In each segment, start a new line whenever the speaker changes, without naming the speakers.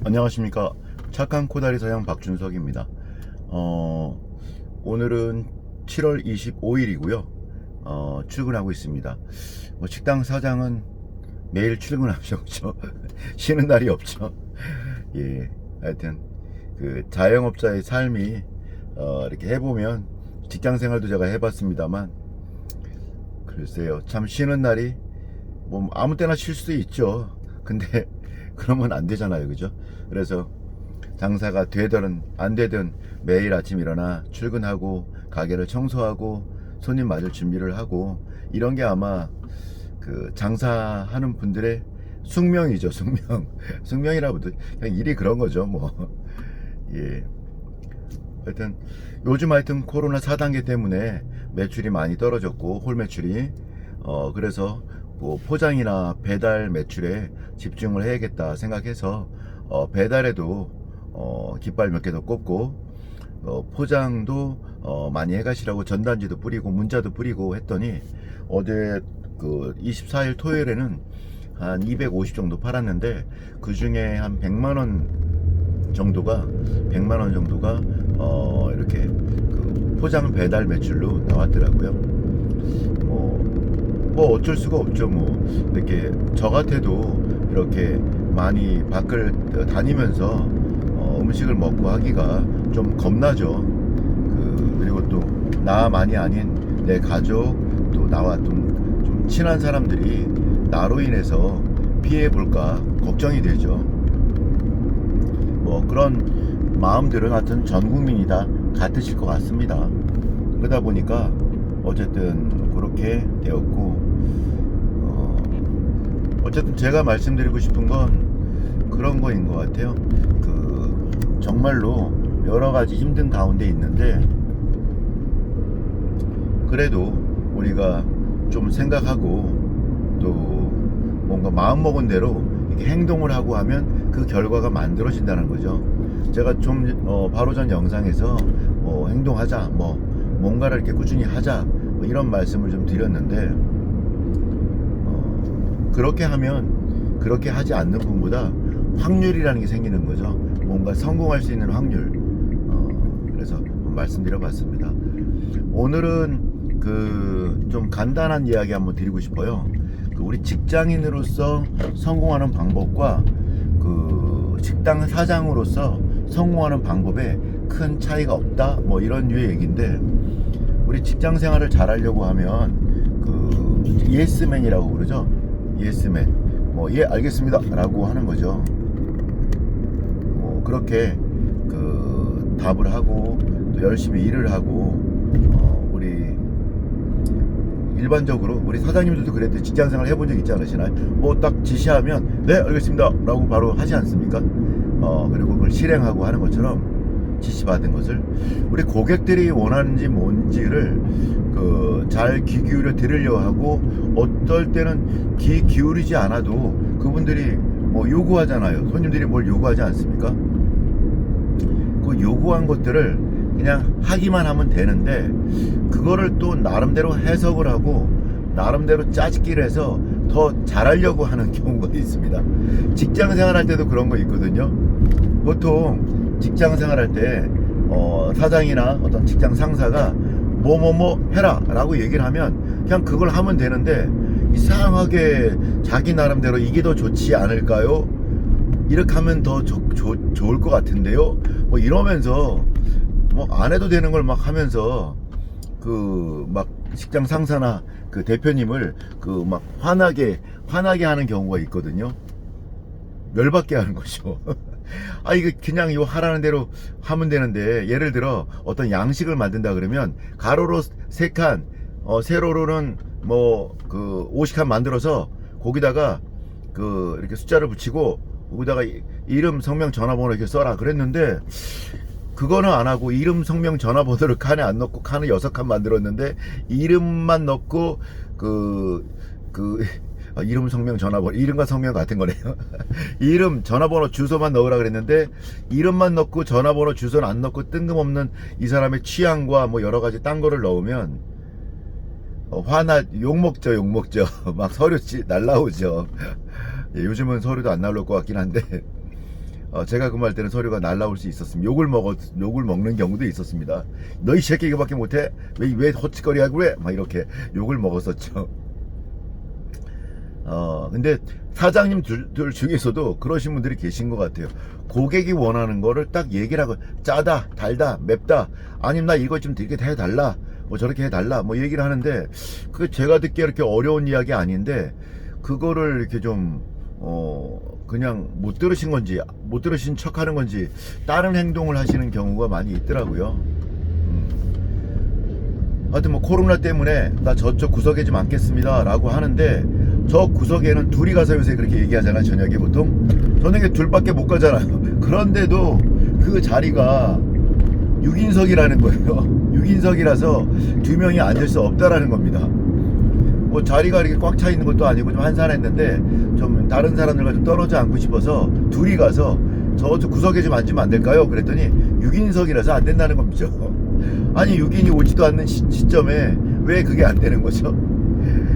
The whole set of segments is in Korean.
안녕하십니까. 착한 코다리 사장 박준석입니다. 오늘은 7월 25일이고요. 출근하고 있습니다. 식당 사장은 매일 출근하셨죠. 쉬는 날이 없죠. 예, 하여튼 그 자영업자의 삶이 이렇게 해보면 직장 생활도 제가 해봤습니다만 글쎄요, 참 쉬는 날이 뭐 아무 때나 쉴 수도 있죠. 근데 그러면 안 되잖아요, 그죠? 그래서 장사가 되든 안 되든 매일 아침 일어나 출근하고 가게를 청소하고 손님 맞을 준비를 하고 이런 게 아마 그 장사하는 분들의 숙명이죠, 숙명. 숙명이라고도 그냥 일이 그런 거죠, 뭐. 예. 하여튼 요즘 코로나 4단계 때문에 매출이 많이 떨어졌고 홀 매출이 그래서 뭐 포장이나 배달 매출에 집중을 해야겠다 생각해서 배달에도 깃발 몇 개 더 꽂고 포장도 많이 해가시라고 전단지도 뿌리고 문자도 뿌리고 했더니 어제 그 24일 토요일에는 한 250 정도 팔았는데 그 중에 한 100만 원 정도가 이렇게 그 포장 배달 매출로 나왔더라고요. 뭐 어쩔 수가 없죠. 뭐 이렇게 저 같아도 이렇게 많이 밖을 다니면서 음식을 먹고 하기가 좀 겁나죠. 그리고 또 나만이 아닌 내 가족 또 나와 좀 친한 사람들이 나로 인해서 피해 볼까 걱정이 되죠. 뭐 그런 마음들은 하여튼 전 국민이 다 같으실 것 같습니다. 그러다 보니까 어쨌든 그렇게 되었고 어쨌든 제가 말씀드리고 싶은 건 그런 거인 것 같아요. 그 정말로 여러 가지 힘든 가운데 있는데 그래도 우리가 좀 생각하고 또 뭔가 마음먹은 대로 이렇게 행동을 하고 하면 그 결과가 만들어진다는 거죠. 제가 좀 바로 전 영상에서 행동하자, 뭔가를 이렇게 꾸준히 하자, 이런 말씀을 좀 드렸는데 그렇게 하면 그렇게 하지 않는 분보다 확률이라는 게 생기는 거죠. 뭔가 성공할 수 있는 확률. 그래서 말씀드려봤습니다. 오늘은 그 좀 간단한 이야기 한번 드리고 싶어요. 우리 직장인으로서 성공하는 방법과 그 식당 사장으로서 성공하는 방법에 큰 차이가 없다, 뭐 이런 류의 얘기인데 우리 직장 생활을 잘 하려고 하면 그 예스맨이라고 그러죠. 예스맨, 예 알겠습니다 라고 하는 거죠. 그렇게 그 답을 하고 또 열심히 일을 하고 우리 일반적으로 우리 사장님들도 그랬듯 직장생활 해본 적 있지 않으시나요? 딱 지시하면 네 알겠습니다 라고 바로 하지 않습니까? 그리고 그걸 실행하고 하는 것처럼 지시받은 것을 우리 고객들이 원하는지 뭔지를 잘 귀 기울여 들으려 하고 어떨 때는 귀 기울이지 않아도 그분들이 요구하잖아요. 손님들이 뭘 요구하지 않습니까? 그 요구한 것들을 그냥 하기만 하면 되는데 그거를 또 나름대로 해석을 하고 나름대로 짜집기를 해서 더 잘하려고 하는 경우가 있습니다. 직장 생활할 때도 그런 거 있거든요. 보통 직장 생활할 때 사장이나 어떤 직장 상사가 뭐뭐뭐 해라 라고 얘기를 하면 그냥 그걸 하면 되는데 이상하게 자기 나름대로 이게 더 좋지 않을까요? 이렇게 하면 더 좋을 것 같은데요? 이러면서 안 해도 되는 걸 막 하면서 막 직장 상사나 그 대표님을 막 화나게 하는 경우가 있거든요. 열받게 하는 거죠. 이거 그냥 하라는 대로 하면 되는데 예를 들어 어떤 양식을 만든다 그러면 가로로 3칸, 세로로는 50칸 만들어서 거기다가 이렇게 숫자를 붙이고 거기다가 이름, 성명, 전화번호 이렇게 써라 그랬는데 그거는 안 하고 이름, 성명, 전화번호를 칸에 안 넣고 칸을 6칸 만들었는데 이름만 넣고 이름, 성명, 전화번호, 이름과 성명 같은 거네요. 이름, 전화번호, 주소만 넣으라 그랬는데 이름만 넣고 전화번호, 주소는 안 넣고 뜬금없는 이 사람의 취향과 여러 가지 딴 거를 넣으면 욕먹죠. 막 서류 날라오죠. 예, 요즘은 서류도 안 나올 것 같긴 한데 제가 근무할 때는 서류가 날라올 수 있었습니다. 욕을 먹는 경우도 있었습니다. 너 이 새끼 이거밖에 못해? 왜 헛짓거리하고 그래? 막 이렇게 욕을 먹었었죠. 근데 사장님들 중에서도 그러신 분들이 계신 것 같아요. 고객이 원하는 거를 딱 얘기를 하고, 짜다, 달다, 맵다, 아니면 나 이거 좀 이렇게 해달라, 뭐 저렇게 해달라, 뭐 얘기를 하는데, 그 제가 듣기에 이렇게 어려운 이야기 아닌데, 그거를 이렇게 좀, 그냥 못 들으신 건지, 못 들으신 척 하는 건지, 다른 행동을 하시는 경우가 많이 있더라고요. 하여튼 뭐 코로나 때문에 나 저쪽 구석에 좀 앉겠습니다 라고 하는데, 저 구석에는 둘이 가서 요새 그렇게 얘기하잖아요. 저녁에 보통 저녁에 둘밖에 못 가잖아요. 그런데도 그 자리가 6인석이라는 거예요. 6인석이라서 두 명이 앉을 수 없다라는 겁니다. 뭐 자리가 이렇게 꽉 차 있는 것도 아니고 좀 한산했는데, 좀 다른 사람들과 좀 떨어져 앉고 싶어서 둘이 가서 저 구석에 좀 앉으면 안 될까요? 그랬더니 6인석이라서 안 된다는 겁니다. 아니 6인이 오지도 않는 시점에 왜 그게 안 되는 거죠?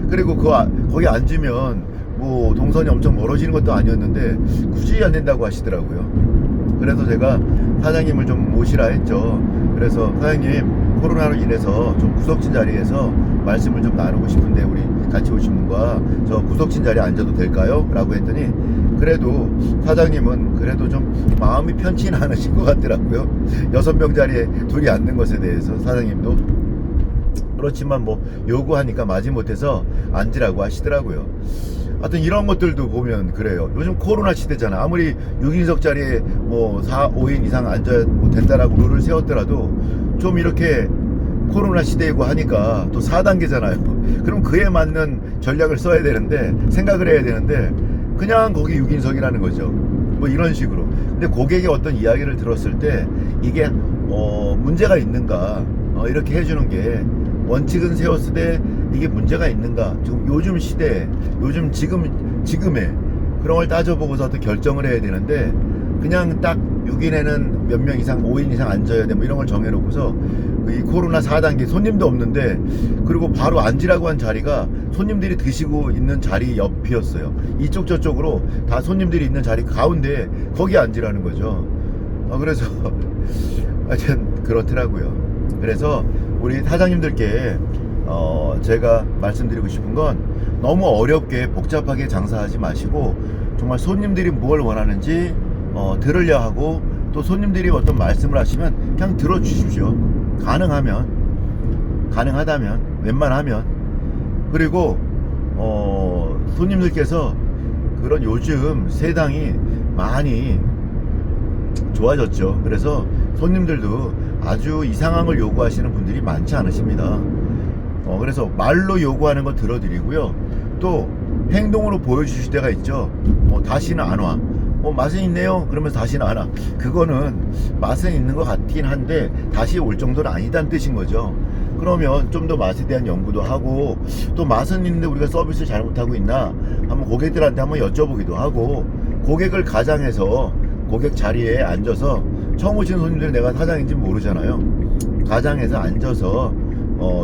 그리고 거기 앉으면 뭐 동선이 엄청 멀어지는 것도 아니었는데 굳이 안 된다고 하시더라고요. 그래서 제가 사장님을 좀 모시라 했죠. 그래서 사장님, 코로나로 인해서 좀 구석진 자리에서 말씀을 좀 나누고 싶은데 우리 같이 오신 분과 저 구석진 자리에 앉아도 될까요? 라고 했더니, 그래도 사장님은 그래도 좀 마음이 편치는 않으신 것 같더라고요. 6명 자리에 둘이 앉는 것에 대해서 사장님도. 그렇지만 뭐 요구하니까 마지못해서 앉으라고 하시더라고요. 하여튼 이런 것들도 보면 그래요. 요즘 코로나 시대잖아. 아무리 6인석 자리에 뭐 5인 이상 앉아야 뭐 된다라고 룰을 세웠더라도 좀 이렇게 코로나 시대이고 하니까 또 4단계잖아요. 그럼 그에 맞는 전략을 써야 되는데, 생각을 해야 되는데, 그냥 거기 6인석이라는 거죠. 뭐 이런 식으로. 근데 고객의 어떤 이야기를 들었을 때 이게 문제가 있는가, 이렇게 해주는 게, 원칙은 세웠으되 이게 문제가 있는가, 지금 요즘 시대에, 요즘 지금에 그런 걸 따져보고서 또 결정을 해야 되는데, 그냥 딱 6인에는 몇 명 이상, 5인 이상 앉아야 돼, 뭐 이런 걸 정해놓고서 이 코로나 4단계 손님도 없는데, 그리고 바로 앉으라고 한 자리가 손님들이 드시고 있는 자리 옆이었어요. 이쪽 저쪽으로 다 손님들이 있는 자리 가운데 거기 앉으라는 거죠. 그래서 하여튼 그렇더라고요. 그래서 우리 사장님들께 제가 말씀드리고 싶은 건, 너무 어렵게 복잡하게 장사하지 마시고 정말 손님들이 뭘 원하는지 들으려 하고, 또 손님들이 어떤 말씀을 하시면 그냥 들어주십시오. 가능하다면, 웬만하면. 그리고 손님들께서 그런, 요즘 세상이 많이 좋아졌죠. 그래서 손님들도 아주 이상한 걸 요구하시는 분들이 많지 않으십니다. 그래서 말로 요구하는 거 들어드리고요. 또 행동으로 보여주실 때가 있죠. 다시는 안 와. 맛은 있네요. 그러면서 다시는 안 와. 그거는 맛은 있는 것 같긴 한데 다시 올 정도는 아니다는 뜻인 거죠. 그러면 좀 더 맛에 대한 연구도 하고, 또 맛은 있는데 우리가 서비스를 잘못하고 있나 한번 고객들한테 한번 여쭤보기도 하고, 고객을 가장해서 고객 자리에 앉아서, 처음 오시는 손님들은 내가 사장인지 모르잖아요. 가장해서 앉아서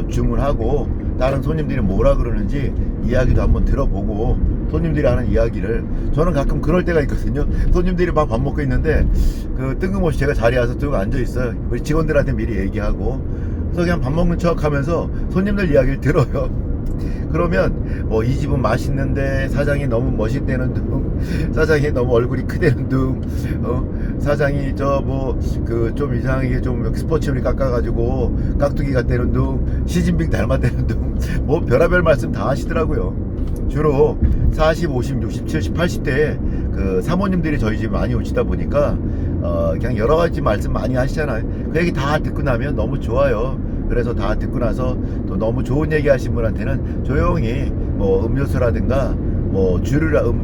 주문하고, 다른 손님들이 뭐라 그러는지 이야기도 한번 들어보고, 손님들이 하는 이야기를, 저는 가끔 그럴 때가 있거든요. 손님들이 막 밥 먹고 있는데 뜬금없이 제가 자리에 와서 쭉 앉아 있어요. 우리 직원들한테 미리 얘기하고, 그래서 그냥 밥 먹는 척 하면서 손님들 이야기를 들어요. 그러면 이 집은 맛있는데 사장이 너무 멋있다는 둥, 사장이 너무 얼굴이 크다는 둥, 사장이 좀 이상하게 좀 스포츠물이 깎아가지고 깍두기 같다는 둥, 시진핑 닮았다는 둥, 뭐 별의별 말씀 다 하시더라고요. 주로 40, 50, 60, 70, 80대에 그 사모님들이 저희 집에 많이 오시다 보니까 그냥 여러 가지 말씀 많이 하시잖아요. 그 얘기 다 듣고 나면 너무 좋아요. 그래서 다 듣고 나서 또 너무 좋은 얘기 하신 분한테는 조용히 뭐 음료수라든가 뭐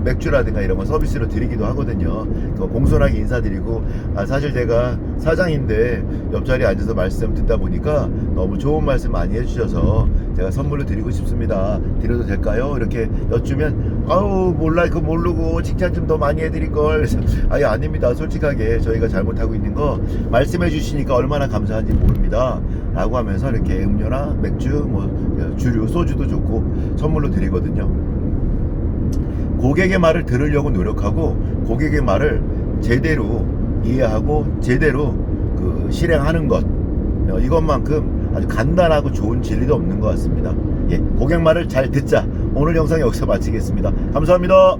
맥주라든가 이런 거 서비스로 드리기도 하거든요. 공손하게 인사드리고, 사실 제가 사장인데 옆자리에 앉아서 말씀 듣다 보니까 너무 좋은 말씀 많이 해주셔서 제가 선물로 드리고 싶습니다. 드려도 될까요? 이렇게 여쭈면, 아우 몰라, 그거 모르고 칭찬 좀 더 많이 해드릴걸. 그래서 아예 아닙니다. 솔직하게 저희가 잘못하고 있는 거 말씀해 주시니까 얼마나 감사한지 모릅니다 라고 하면서 이렇게 음료나 맥주, 뭐 주류, 소주도 좋고 선물로 드리거든요. 고객의 말을 들으려고 노력하고, 고객의 말을 제대로 이해하고 제대로 그 실행하는 것, 이것만큼 아주 간단하고 좋은 진리도 없는 것 같습니다. 예, 고객 말을 잘 듣자. 오늘 영상 여기서 마치겠습니다. 감사합니다.